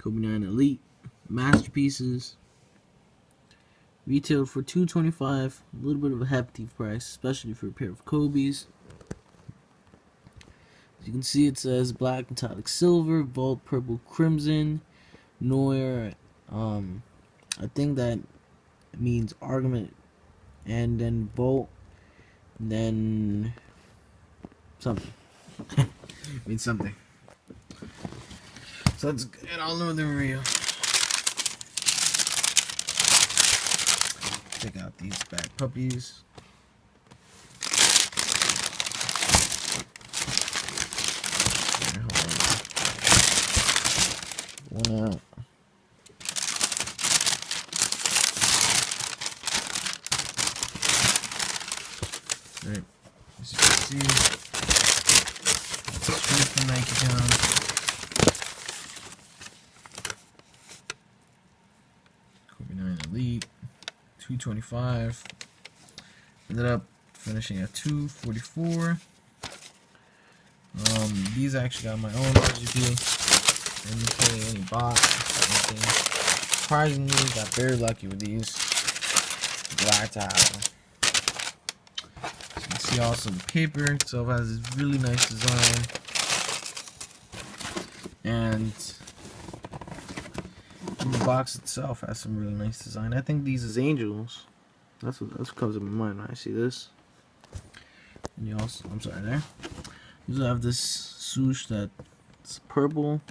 Kobe 9 Elite masterpieces. Retailed for $225, a little bit of a hefty price, especially for a pair of Kobe's. As you can see, it says black metallic silver, vault purple crimson, noir. I think that means argument, and then vault, and then something. Means something. So let's get all over the review. Check out these bad puppies. Here, hold on. One out. Alright, as you can see, straight from Nike down. Kobe 9 Elite, $225. Ended up finishing at $244. These I actually got my own RGB. Didn't pay any box, anything. Surprisingly, got very lucky with these. Glad to have them. You can see also the paper itself has this really nice design. And the box itself has some really nice design. I think these is angels. That's what comes to my mind when I see this. And you also, I'm sorry, there. You also have this swoosh that's purple.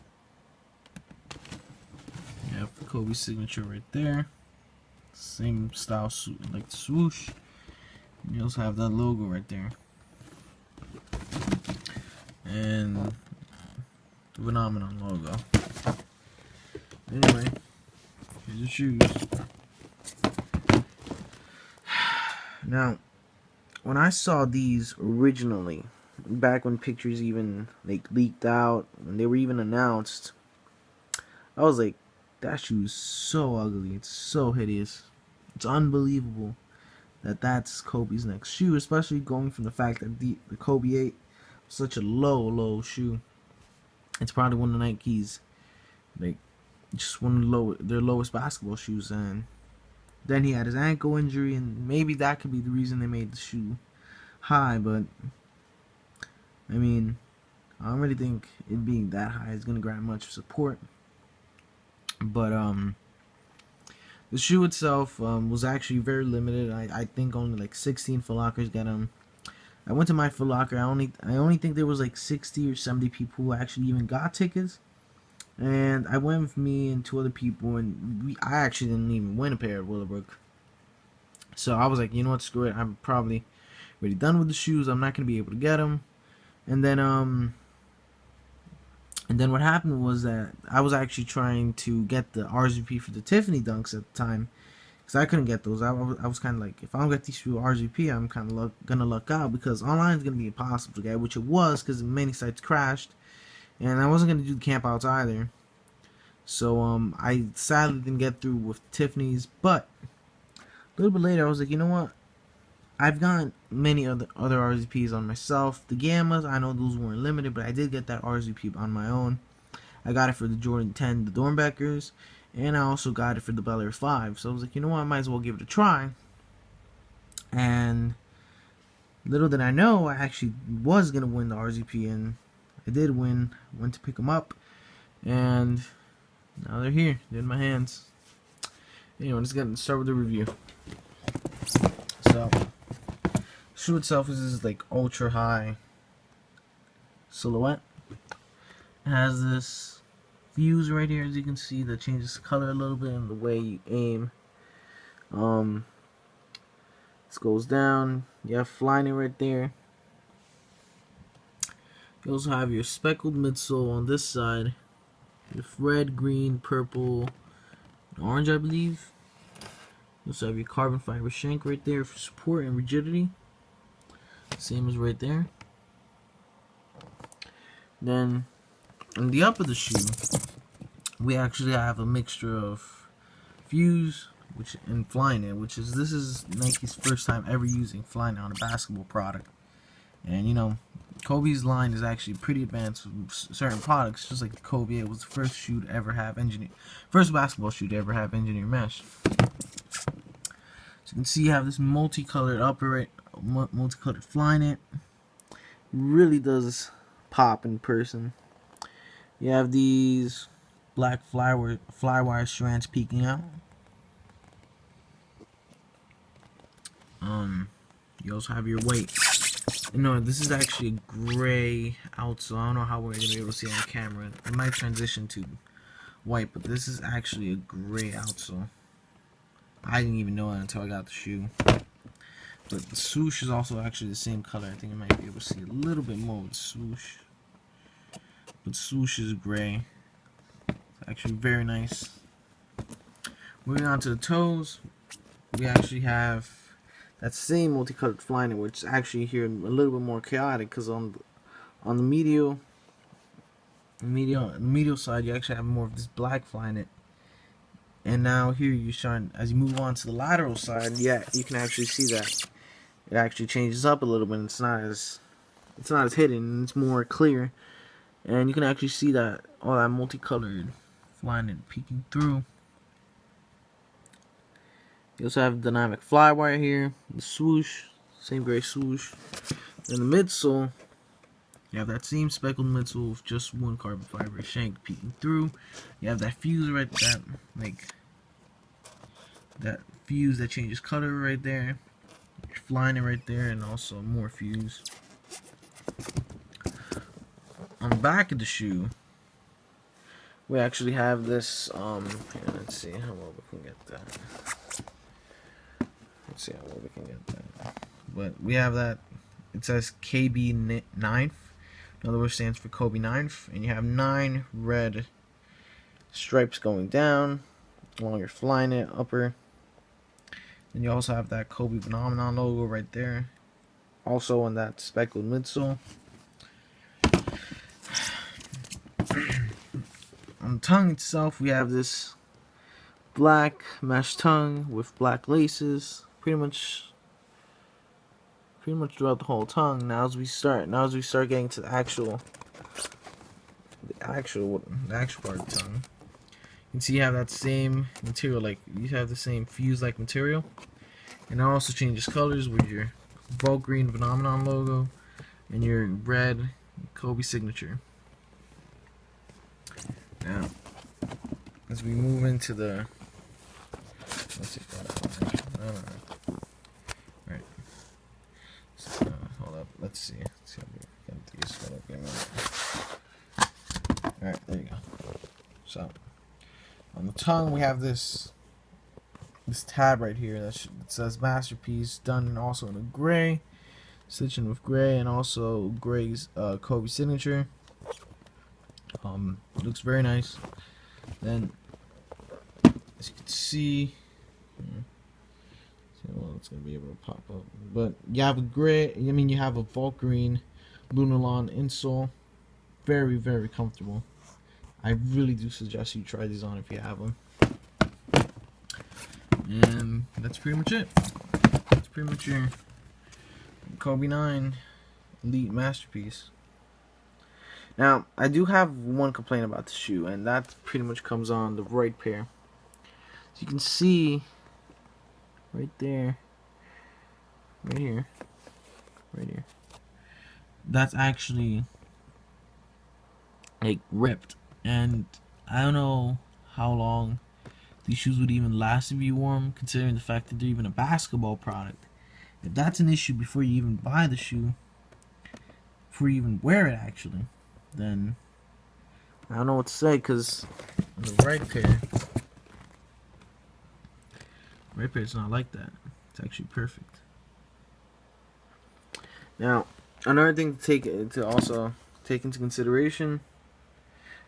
You have the Kobe signature right there. Same style like the swoosh. And you also have that logo right there. And the Phenomenon logo. Anyway, here's the shoes. Now, when I saw these originally, back when pictures even like leaked out, when they were even announced, I was like, that shoe is so ugly. It's so hideous. It's unbelievable that that's Kobe's next shoe, especially going from the fact that the Kobe 8 was such a low shoe. It's probably one of Nike's, like, just one of their lowest basketball shoes. And then he had his ankle injury, and maybe that could be the reason they made the shoe high. But I mean, I don't really think it being that high is gonna grant much support. But the shoe itself was actually very limited. I think only like 16 Foot Lockers get them. I went to my Foot Locker. I only think there was like 60 or 70 people who actually even got tickets. And I went with me and 2 other people, and I actually didn't even win a pair at Willowbrook. So I was like, you know what, screw it. I'm probably already done with the shoes. I'm not gonna be able to get them. And then what happened was that I was actually trying to get the RZP for the Tiffany Dunks at the time, because I couldn't get those. I was kind of like, if I don't get these through RZP, I'm kind of gonna luck out, because online is gonna be impossible to get, which it was, because many sites crashed. And I wasn't going to do the campouts either. So, I sadly didn't get through with Tiffany's. But, a little bit later, I was like, you know what? I've gotten many other RZPs on myself. The Gammas, I know those weren't limited, but I did get that RZP on my own. I got it for the Jordan 10, the Dornbeckers. And I also got it for the Bel Air 5. So, I was like, you know what? I might as well give it a try. And, little did I know, I actually was going to win the RZP, and I did win. Went to pick them up, and now they're here. They're in my hands. Anyway, let's start with the review. So, the shoe itself is this like ultra high silhouette. It has this fuse right here, as you can see, that changes the color a little bit and the way you aim. This goes down. You have lining right there. You also have your speckled midsole on this side with red, green, purple, and orange, I believe. You also have your carbon fiber shank right there for support and rigidity. Same as right there. Then, on the up of the shoe, we actually have a mixture of fuse and Flyknit, this is Nike's first time ever using Flyknit on a basketball product. And you know, Kobe's line is actually pretty advanced with certain products, just like the Kobe. It was the first shoe to ever have first basketball shoe to ever have engineered mesh. So you can see you have this multicolored multicolored Flyknit. Really does pop in person. You have these black flywire strands peeking out. You also have your weight. No, this is actually a gray outsole. I don't know how we're gonna be able to see it on camera. It might transition to white, but this is actually a gray outsole. I didn't even know that until I got the shoe. But the swoosh is also actually the same color. I think you might be able to see a little bit more with the swoosh. But the swoosh is gray. It's actually very nice. Moving on to the toes, we actually have that same multicolored Flyknit, which is actually here a little bit more chaotic, because on the medial side you actually have more of this black Flyknit, and now here you shine as you move on to the lateral side. Yeah, you can actually see that it actually changes up a little bit. It's not as hidden. It's more clear, and you can actually see that all that multicolored Flyknit peeking through. You also have dynamic flywire here, the swoosh, same gray swoosh. In the midsole, you have that same speckled midsole with just one carbon fiber shank peeking through. You have that fuse that fuse that changes color right there. You're flying it right there, and also more fuse. On the back of the shoe, we actually have this. Here, let's see how well we can get that. Let's see how well we can get that. But we have that. It says KB 9th. In other words, stands for Kobe 9th, and you have 9 red stripes going down along your Flyknit upper. And you also have that Kobe Phenomenon logo right there, also on that speckled midsole. On the tongue itself, we have this black mesh tongue with black laces, pretty much throughout the whole tongue. Now as we start getting to the actual part of the tongue, you can see you have that same material, like you have the same fuse-like material, and it also changes colors with your Volt Green Phenomenon logo and your red Kobe signature. Now, as we move into the, let's see, right. So, hold up. Let's see how we can do this. Alright, there you go. So, on the tongue, we have this tab right here that says Masterpiece, done also in a gray, stitching with gray, and also gray's Kobe signature. It looks very nice. Then, as you can see, well, it's gonna be able to pop up. But you have a gray. You have a Volt Green Lunarlon insole. Very, very comfortable. I really do suggest you try these on if you have them. And that's pretty much it. That's pretty much your Kobe 9 Elite Masterpiece. Now, I do have one complaint about the shoe, and that pretty much comes on the right pair. So you can see right there, right here, that's actually like ripped, and I don't know how long these shoes would even last if you wore them, considering the fact that they're even a basketball product. If that's an issue before you even buy the shoe, before you even wear it actually, then I don't know what to say, because the right pair is not like that. It's actually perfect. Now, another thing to also take into consideration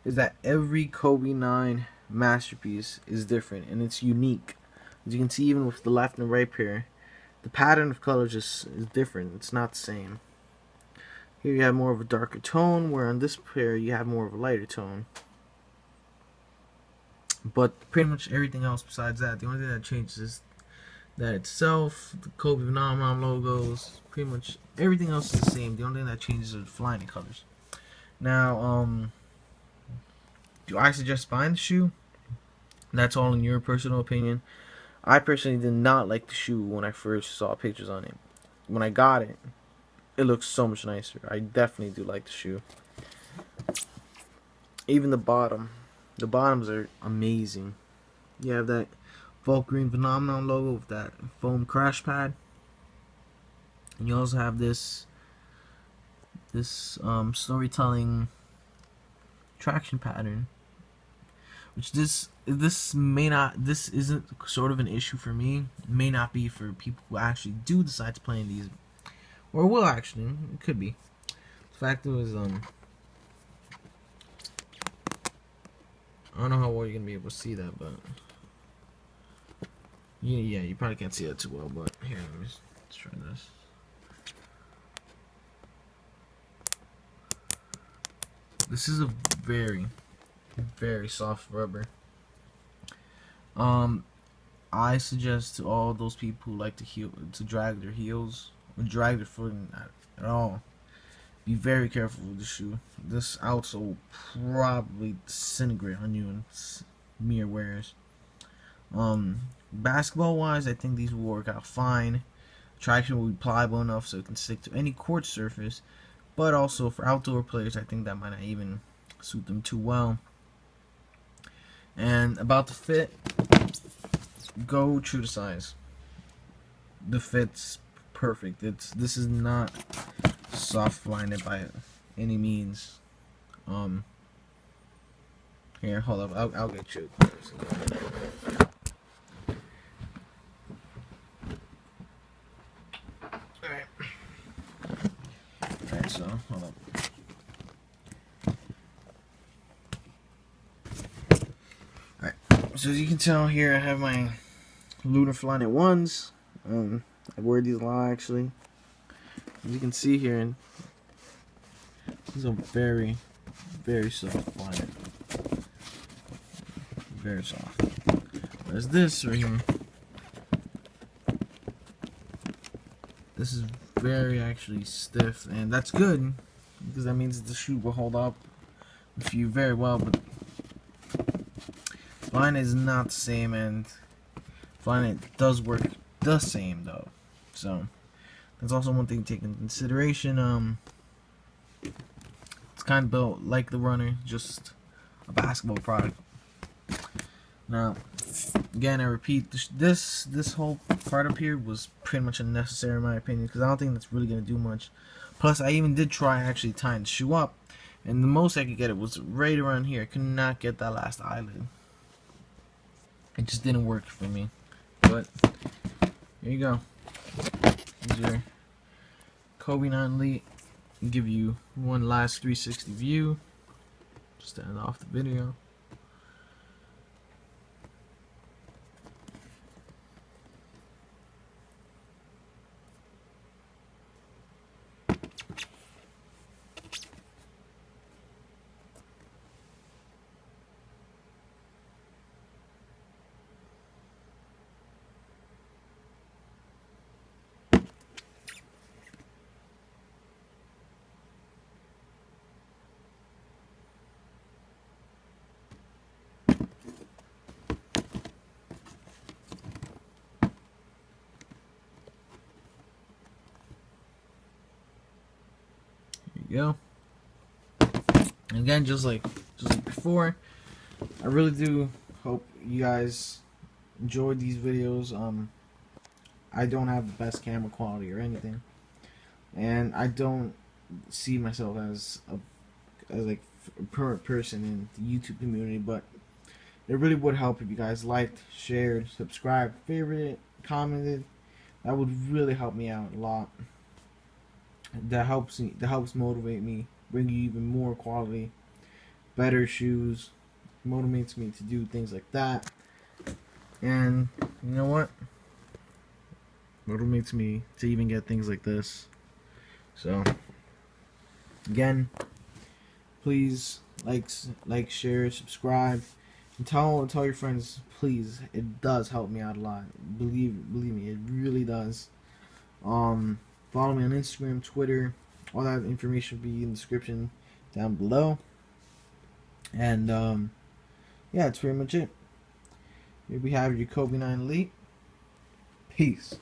is that every Kobe 9 Masterpiece is different, and it's unique. As you can see, even with the left and right pair, the pattern of colors is different. It's not the same. Here you have more of a darker tone, where on this pair you have more of a lighter tone. But pretty much everything else besides that, the only thing that changes is that itself, the Kobe Phenomenon logos, pretty much everything else is the same. The only thing that changes are the flying colors. Now, do I suggest buying the shoe? That's all in your personal opinion. I personally did not like the shoe when I first saw pictures on it. When I got it, it looks so much nicer. I definitely do like the shoe. Even the bottoms are amazing. You have that Volk Green Phenomenon logo with that foam crash pad, and you also have this storytelling traction pattern, which this isn't sort of an issue for me. It may not be for people who actually do decide to play in these, or will actually. It could be. The fact is, I don't know how well you're gonna be able to see that, but yeah, you probably can't see that too well. But here, let's try this. This is a very, very soft rubber. I suggest to all those people who like to drag their heels or drag their foot at all, be very careful with the shoe. This outsole will probably disintegrate on you in mere wears. Basketball wise, I think these will work out fine. Traction will be pliable enough so it can stick to any court surface, but also for outdoor players, I think that might not even suit them too well. And about the fit, go true to size. The fit's perfect. This is not soft blinded by any means. Here, hold up. I'll get you. Alright, so hold up. Alright, so as you can tell here, I have my Lunar Flyknit ones. I wear these a lot actually. As you can see here, these are very, very soft Flyknit. Very soft. Whereas this right here, this is very actually stiff, and that's good because that means the shoe will hold up with you very well. But Flyknit is not the same, and Flyknit does work the same though. So that's also one thing to take into consideration. It's kind of built like the Runner, just a basketball product. Now, again, I repeat, this whole part up here was pretty much unnecessary in my opinion, because I don't think that's really going to do much. Plus, I even did try actually tying the shoe up, and the most I could get it was right around here. I could not get that last eyelid. It just didn't work for me. But, here you go. Here's your Kobe 9 Elite. I'll give you one last 360 view. Just to end off the video. Go. And again, just like before, I really do hope you guys enjoyed these videos. I don't have the best camera quality or anything, and I don't see myself as like a current person in the YouTube community, but it really would help if you guys liked, shared, subscribed, favorited, commented. That would really help me out a lot. That helps motivate me, bring you even more quality, better shoes, motivates me to do things like that. And you know what? Motivates me to even get things like this. So again, please like, share, subscribe. Tell your friends, please. It does help me out a lot. Believe me, it really does. Um, Follow me on Instagram, Twitter. All that information will be in the description down below. And yeah, that's pretty much it. Here we have your Kobe 9 Elite. Peace.